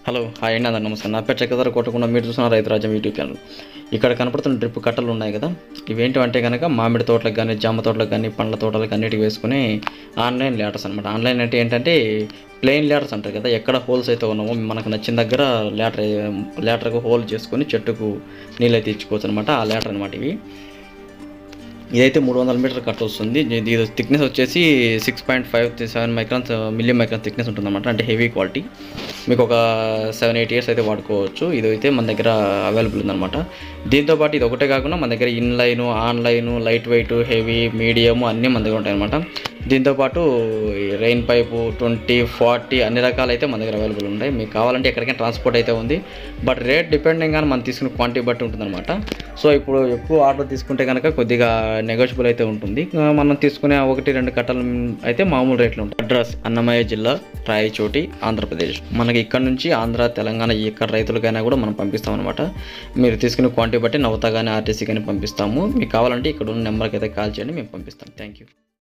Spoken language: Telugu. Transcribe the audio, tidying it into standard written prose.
హలో హాయ్ అండి, అందరూ నమస్కారం. నా పేరు చక్రధర కొట్టకుండా మీరు చూస్తున్న రైతు రాజ్యం యూట్యూబ్ ఛానల్. ఇక్కడ కనపడుతున్న డ్రిప్ కట్టలు ఉన్నాయి కదా, ఇవేంటివంటే కనుక మామిడి తోటలకు కానీ, జామ తోటలకు కానీ, పండ్ల తోటలకు అన్నిటికి వేసుకుని ఆన్లైన్ ల్యాడర్స్ అనమాట. ఆన్లైన్ అంటే ఏంటంటే ప్లెయిన్ ల్యాడర్స్ అంటారు కదా, ఎక్కడ హోల్స్ అయితే ఉన్నామో మనకు నచ్చిన దగ్గర ల్యాటర్కు హోల్ చేసుకొని చెట్టుకు నీళ్ళు అయితే ఇచ్చుకోవచ్చు అనమాట. ఆ ల్యాటర్ అనమాట ఇవి. ఇదైతే 300 మీటర్ కట్ వస్తుంది. ఇది థిక్నెస్ వచ్చేసి 6.57 మైక్రాన్స్ మిలియం మైక్రాన్స్ థిక్నెస్ ఉంటుందన్నమాట. అంటే హెవీ క్వాలిటీ. మీకు ఒక 7-8 ఇయర్స్ అయితే వాడుకోవచ్చు. ఇదైతే మన దగ్గర అవైలబుల్ ఉందన్నమాట. దీంతోపాటు ఇది ఒకటే కాకుండా మన దగ్గర inline, online, light weight, heavy, medium అన్నీ మన దగ్గర ఉంటాయన్నమాట. దీంతోపాటు రెయిన్ పైపు 20-40 అన్ని రకాలు అయితే మన దగ్గర అవైలబుల్ ఉన్నాయి. మీకు కావాలంటే ఎక్కడికైనా ట్రాన్స్పోర్ట్ అయితే ఉంది. బట్ రేట్ డిపెండింగ్ కానీ మనం తీసుకునే క్వాంటిటీ బట్టి ఉంటుందన్నమాట. సో ఇప్పుడు ఎక్కువ ఆర్డర్ తీసుకుంటే కనుక కొద్దిగా నెగోషియబుల్ అయితే ఉంటుంది. మనం తీసుకునే 1-2 కట్టలు అయితే మామూలు రేట్లు ఉంటాయి. అడ్రస్ అన్నమయ్య జిల్లా, రాయచోటి, ఆంధ్రప్రదేశ్. మనకి ఇక్కడ నుంచి ఆంధ్ర, తెలంగాణ ఎక్కడ రైతులకైనా కూడా మనం పంపిస్తాం అనమాట. మీరు తీసుకునే క్వాంటిటీ బట్టి నవత కానీ, ఆర్టీసీ కానీ పంపిస్తాము. మీకు కావాలంటే ఇక్కడ ఉన్న నెంబర్కి అయితే కాల్ చేయండి, మేము పంపిస్తాం. Thank you.